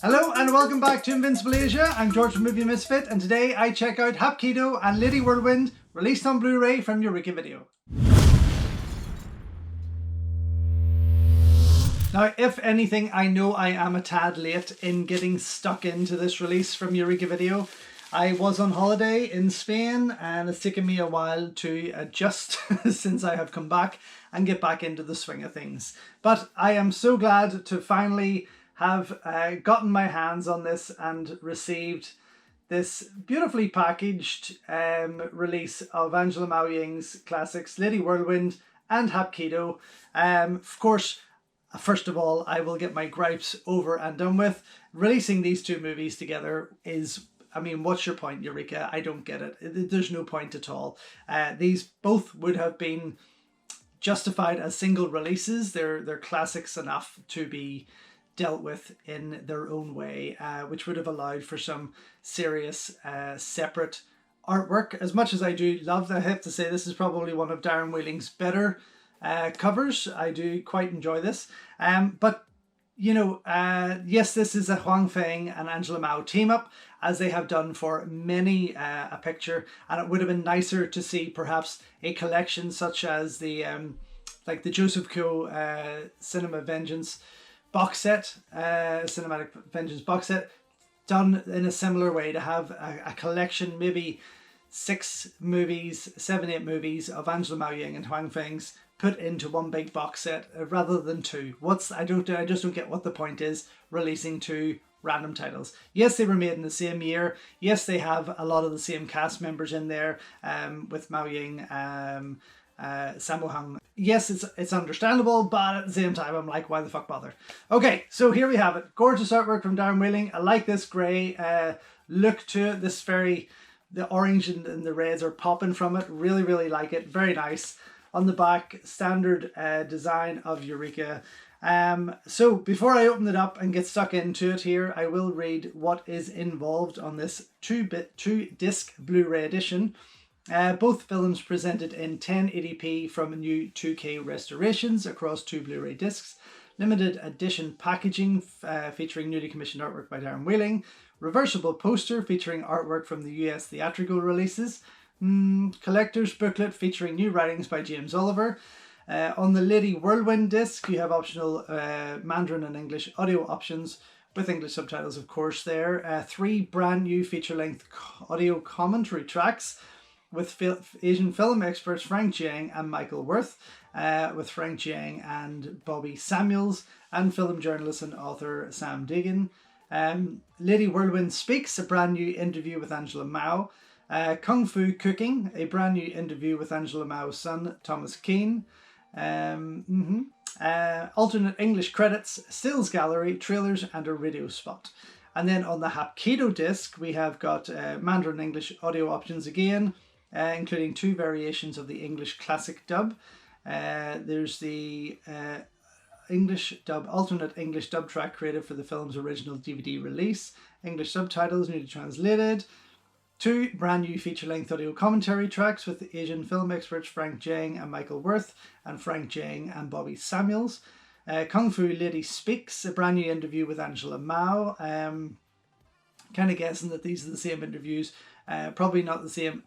Hello and welcome back to Invincible Asia. I'm George from Movie Misfit, and today I check out Hapkido and Lady Whirlwind, released on Blu-ray from Eureka Video. Now, if anything, I know I am a tad late in getting stuck into this release from Eureka Video. I was on holiday in Spain and it's taken me a while to adjust since I have come back and get back into the swing of things. But I am so glad to finally have gotten my hands on this and received this beautifully packaged release of Angela Mao's classics Lady Whirlwind and Hapkido. Of course, first of all, I will get my gripes over and done with. Releasing these two movies together is, I mean, what's your point, Eureka? I don't get it. There's no point at all. These both would have been justified as single releases. They're classics enough to be dealt with in their own way, which would have allowed for some serious separate artwork. As much as I do love, I have to say this is probably one of Darren Wheeling's better covers. I do quite enjoy this. But you know, yes, this is a Huang Feng and Angela Mao team up, as they have done for many a picture, and it would have been nicer to see perhaps a collection such as the like the Joseph Kyo Cinema Vengeance box set, Cinematic Vengeance box set, done in a similar way, to have a collection, maybe 6 movies, 7, 8 movies of Angela Mao and Huang Feng's put into one big box set rather than 2. I just don't get what the point is releasing 2 random titles. Yes, they were made in the same year. Yes, they have a lot of the same cast members in there, with Mao Ying, Sammo Hung. Yes, it's understandable, but at the same time, I'm like, why the fuck bother? Okay, so here we have it. Gorgeous artwork from Darren Wheeling. I like this grey look to it. The orange and the reds are popping from it. Really, really like it. Very nice. On the back, standard design of Eureka. So before I open it up and get stuck into it here, I will read what is involved on this 2-disc Blu-ray edition. Both films presented in 1080p from new 2K restorations across 2 Blu-ray discs. Limited edition packaging featuring newly commissioned artwork by Darren Wheeling. Reversible poster featuring artwork from the US theatrical releases. Collector's booklet featuring new writings by James Oliver. On the Lady Whirlwind disc, you have optional Mandarin and English audio options with English subtitles, of course, there. 3 brand new feature-length audio commentary tracks with Asian film experts Frank Jiang and Michael Worth, with Frank Jiang and Bobby Samuels, and film journalist and author Sam Deegan. Lady Whirlwind Speaks, a brand new interview with Angela Mao. Kung Fu Cooking, a brand new interview with Angela Mao's son, Thomas Keane. Alternate English credits, stills gallery, trailers, and a radio spot. And then on the Hapkido disc, we have got Mandarin English audio options again, including 2 variations of the English classic dub. There's the alternate English dub track created for the film's original DVD release. English subtitles newly translated. 2 brand new feature-length audio commentary tracks with Asian film experts Frank Jiang and Michael Worth, and Frank Jiang and Bobby Samuels. Kung Fu Lady Speaks, a brand new interview with Angela Mao. Kind of guessing that these are the same interviews. Probably not the same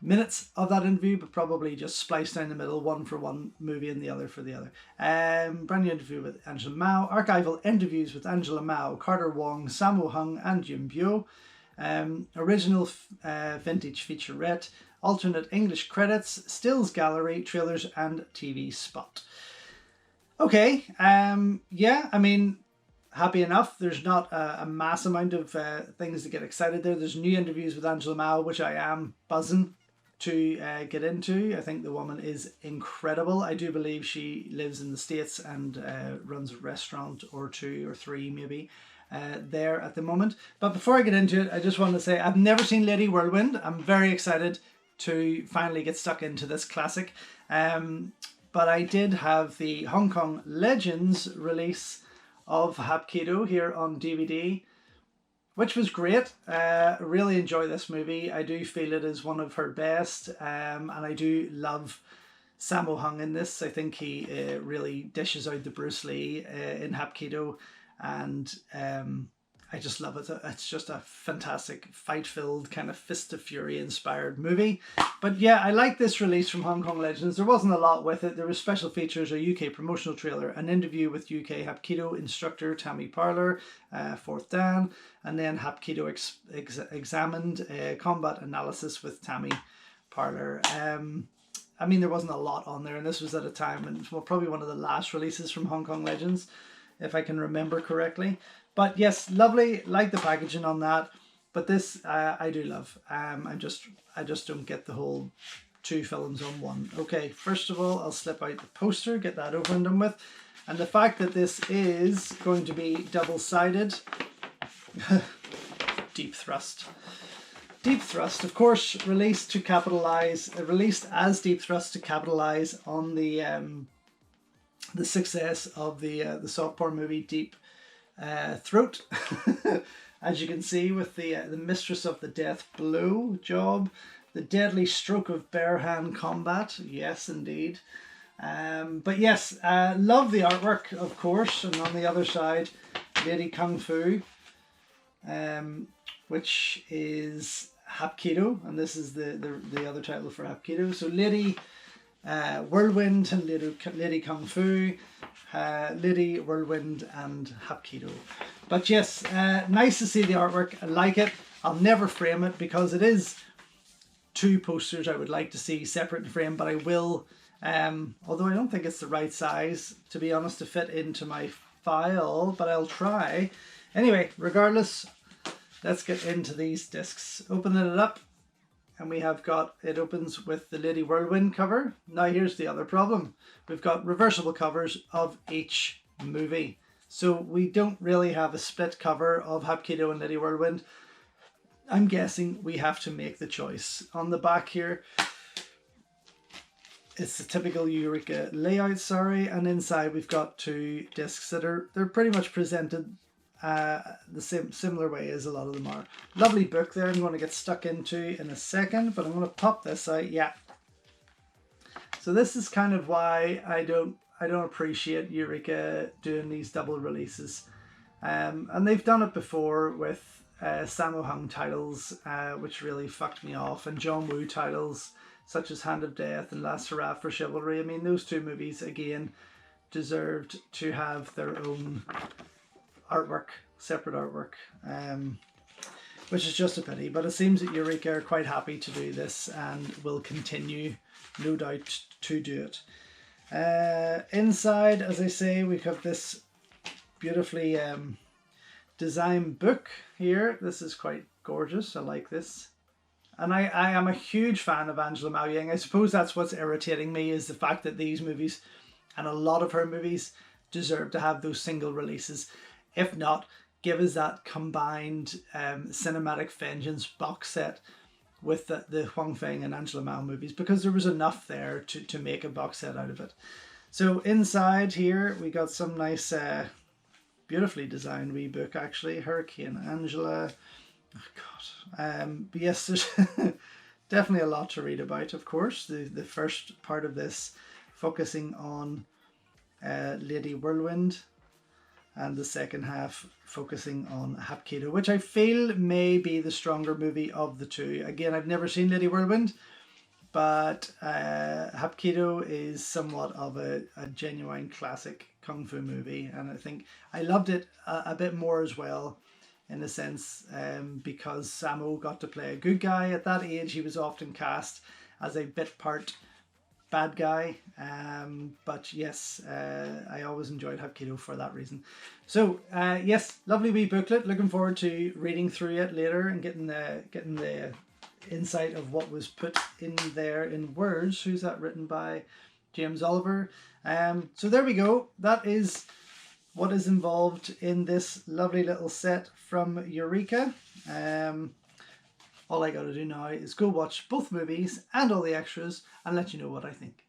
minutes of that interview, but probably just spliced down the middle, one for one movie and the other for the other. Brand new interview with Angela Mao. Archival interviews with Angela Mao, Carter Wong, Sammo Hung, and Jim Bio. Original vintage featurette, alternate English credits, stills gallery, trailers, and TV spot. Okay, yeah, I mean, happy enough. There's not a mass amount of things to get excited there. There's new interviews with Angela Mao, which I am buzzing to get into. I think the woman is incredible. I do believe she lives in the States and runs a restaurant or 2 or 3 maybe there at the moment. But before I get into it, I just want to say I've never seen Lady Whirlwind. I'm very excited to finally get stuck into this classic. But I did have the Hong Kong Legends release of Hapkido here on DVD, which was great. Really enjoy this movie. I do feel it is one of her best, and I do love Sammo Hung in this. I think he really dishes out the Bruce Lee in Hapkido and I just love it. It's just a fantastic fight-filled kind of Fist of Fury inspired movie. But yeah, I like this release from Hong Kong Legends. There wasn't a lot with it. There was special features, a UK promotional trailer, an interview with UK Hapkido instructor Tammy Parler, 4th Dan, and then Hapkido examined combat analysis with Tammy Parler. I mean, there wasn't a lot on there, and this was at a time when it was probably one of the last releases from Hong Kong Legends, if I can remember correctly. But yes, lovely, like the packaging on that. But this I do love. I just don't get the whole 2 films on one. Okay, first of all, I'll slip out the poster, get that over and done with. And the fact that this is going to be double-sided, deep thrust. Deep Thrust, of course, released as Deep Thrust to capitalize on the success of the soft porn movie Deep Throat, as you can see with the Mistress of the Death Blow job, the Deadly Stroke of Bare Hand Combat, yes indeed. But yes, love the artwork, of course, and on the other side, Lady Kung Fu, which is Hapkido, and this is the other title for Hapkido. So Lady Whirlwind and Lady Kung Fu, Lady Whirlwind and Hapkido. But yes, nice to see the artwork. I like it. I'll never frame it because it is 2 posters I would like to see separate in frame, but I will, although I don't think it's the right size, to be honest, to fit into my file, but I'll try. Anyway, regardless, let's get into these discs. Opening it up, and we have got, it opens with the Lady Whirlwind cover. Now here's the other problem. We've got reversible covers of each movie. So we don't really have a split cover of Hapkido and Lady Whirlwind. I'm guessing we have to make the choice. On the back here, it's the typical Eureka layout, sorry, and inside we've got 2 discs that they're pretty much presented the similar way as a lot of them are. Lovely book there I'm going to get stuck into in a second, but I'm going to pop this out. Yeah. So this is kind of why I don't appreciate Eureka doing these double releases. And they've done it before with Sammo Hung titles, which really fucked me off, and John Woo titles such as Hand of Death and Last Hurrah for Chivalry. I mean, those 2 movies again deserved to have their own artwork, separate artwork, which is just a pity. But it seems that Eureka are quite happy to do this and will continue, no doubt, to do it. Inside, as I say, we have this beautifully designed book here. This is quite gorgeous. I like this. And I am a huge fan of Angela Mao. I suppose that's what's irritating me, is the fact that these movies, and a lot of her movies, deserve to have those single releases. If not, give us that combined Cinematic Vengeance box set with the Huang Feng and Angela Mao movies, because there was enough there to make a box set out of it. So inside here, we got some nice, beautifully designed wee book, actually. Hurricane Angela. Oh, God. But yes, there's definitely a lot to read about, of course. The first part of this focusing on Lady Whirlwind, and the second half focusing on Hapkido, which I feel may be the stronger movie of the 2. Again, I've never seen Lady Whirlwind, but Hapkido is somewhat of a genuine classic kung fu movie, and I think I loved it a bit more as well, in a sense, because Sammo got to play a good guy. At that age, he was often cast as a bit part bad guy, but yes, I always enjoyed Hapkido for that reason. So yes, lovely wee booklet. Looking forward to reading through it later and getting the insight of what was put in there in words. Who's that? Written by James Oliver. So there we go. That is what is involved in this lovely little set from Eureka. All I gotta do now is go watch both movies and all the extras and let you know what I think.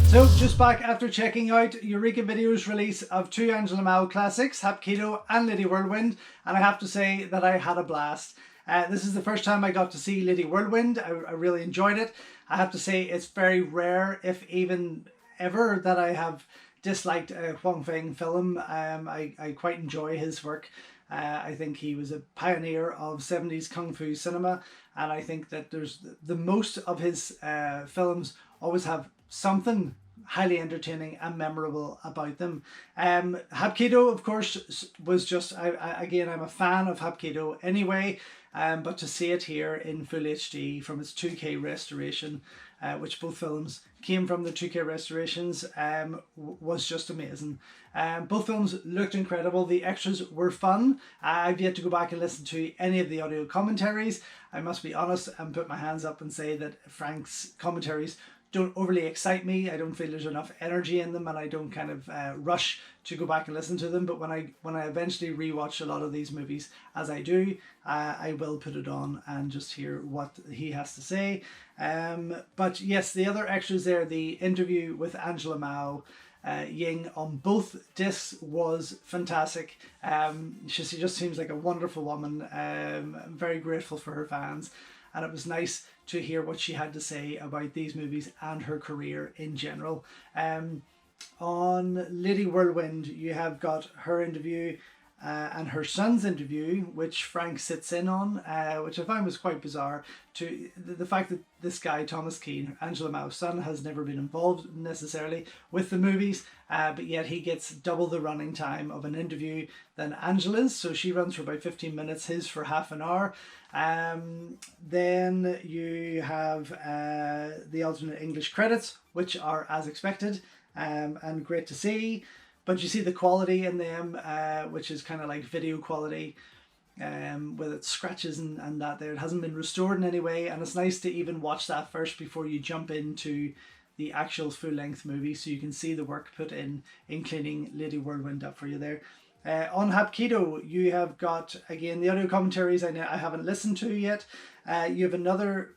So just back after checking out Eureka Video's release of 2 Angela Mao classics, Hapkido and Lady Whirlwind, and I have to say that I had a blast. This is the first time I got to see Lady Whirlwind. I really enjoyed it. I have to say it's very rare, if even ever that I have disliked a Huang Feng film. I quite enjoy his work. I think he was a pioneer of 70s Kung Fu cinema, and I think that there's the most of his films always have something highly entertaining and memorable about them. Hapkido, of course, was just, again, I'm a fan of Hapkido anyway, but to see it here in full HD from its 2K restoration, which both films came from the 2K restorations, was just amazing. Both films looked incredible. The extras were fun. I've yet to go back and listen to any of the audio commentaries. I must be honest and put my hands up and say that Frank's commentaries don't overly excite me. I don't feel there's enough energy in them, and I don't kind of rush to go back and listen to them. But when I eventually rewatch a lot of these movies, as I do, I will put it on and just hear what he has to say. But yes, the other extras there, the interview with Angela Mao Ying on both discs was fantastic. She just seems like a wonderful woman. I'm very grateful for her fans, and it was nice to hear what she had to say about these movies and her career in general. On Lady Whirlwind, you have got her interview and her son's interview, which Frank sits in on, which I find was quite bizarre. To the fact that this guy, Thomas Keane, Angela Mao's son, has never been involved necessarily with the movies, but yet he gets double the running time of an interview than Angela's. So she runs for about 15 minutes, his for half an hour. Then you have the alternate English credits, which are as expected and great to see. But you see the quality in them, which is kind of like video quality, with its scratches and that there. It hasn't been restored in any way, and it's nice to even watch that first before you jump into the actual full-length movie, so you can see the work put in cleaning Lady Whirlwind up for you there. On Hapkido, you have got, again, the audio commentaries I haven't listened to yet. You have another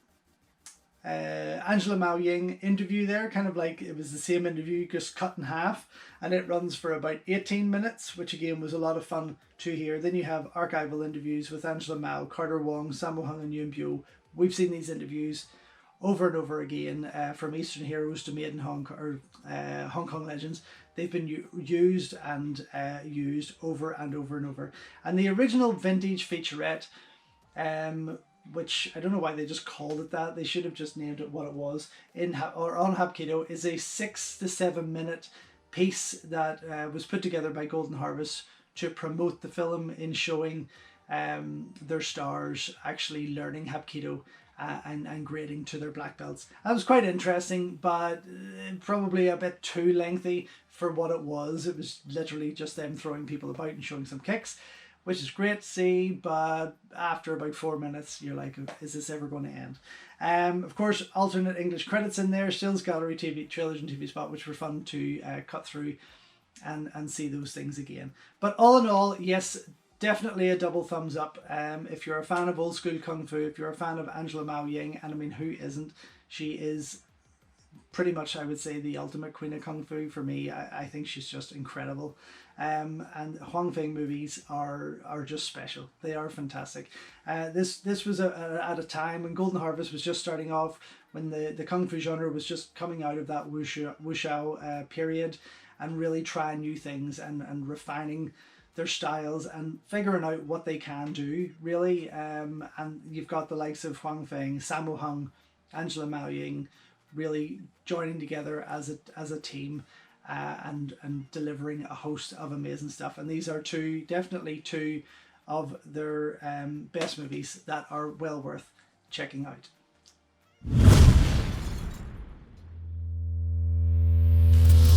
Angela Mao Ying interview there, kind of like it was the same interview just cut in half, and it runs for about 18 minutes, which again was a lot of fun to hear. Then you have archival interviews with Angela Mao, Carter Wong, Sammo Hung and Yuen Biao. We've seen these interviews over and over again, from Eastern Heroes to Made in Hong Kong Legends. They've been used and used over and over and over. And the original vintage featurette, which I don't know why they just called it that. They should have just named it what it was. On Hapkido is a 6 to 7 minute piece that was put together by Golden Harvest to promote the film in showing their stars actually learning Hapkido and grading to their black belts. That was quite interesting, but probably a bit too lengthy for what it was. It was literally just them throwing people about and showing some kicks, which is great to see, but after about 4 minutes, you're like, is this ever going to end? Of course, alternate English credits in there, Stills Gallery TV, Trailers and TV Spot, which were fun to cut through and see those things again. But all in all, yes, definitely a double thumbs up. If you're a fan of old school Kung Fu, if you're a fan of Angela Mao Ying, and I mean, who isn't? She is pretty much, I would say, the ultimate queen of Kung Fu for me. I think she's just incredible. And Huang Feng movies are just special. They are fantastic. This was at a time when Golden Harvest was just starting off, when the Kung Fu genre was just coming out of that wuxia period, and really trying new things and refining their styles and figuring out what they can do, really. And you've got the likes of Huang Feng, Sammo Hung, Angela Mao Ying, really joining together as a team and delivering a host of amazing stuff. And these are definitely two of their best movies that are well worth checking out.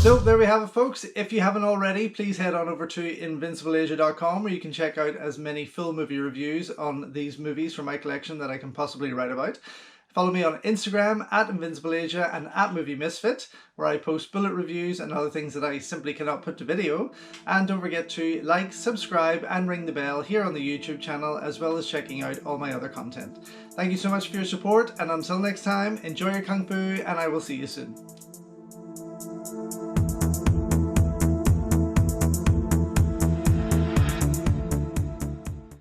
So there we have it, folks. If you haven't already, please head on over to invincibleasia.com, where you can check out as many full movie reviews on these movies from my collection that I can possibly write about. Follow me on Instagram at InvincibleAsia and at Movie Misfit, where I post bullet reviews and other things that I simply cannot put to video. And don't forget to like, subscribe and ring the bell here on the YouTube channel, as well as checking out all my other content. Thank you so much for your support, and until next time, enjoy your Kung Fu, and I will see you soon.